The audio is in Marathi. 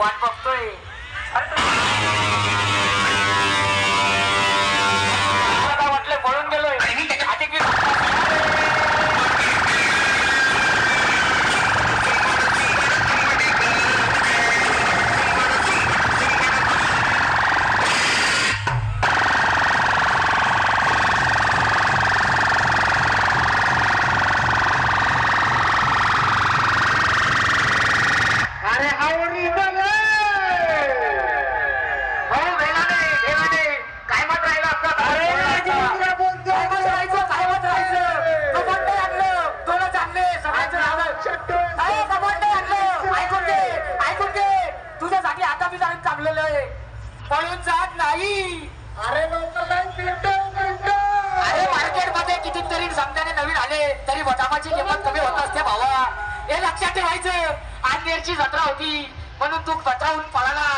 वाट बघतोय. मला वाटलं पळून गेलोय. अधिक पळून जात नाही. अरे अरे मार्केटमध्ये कितीतरी समजाने नवीन आले तरी बदामाची किंमत कमी होत असते भावा. हे लक्षात ठेवायचं. आज नेरची जत्रा होती म्हणून तू बचावून पळाला.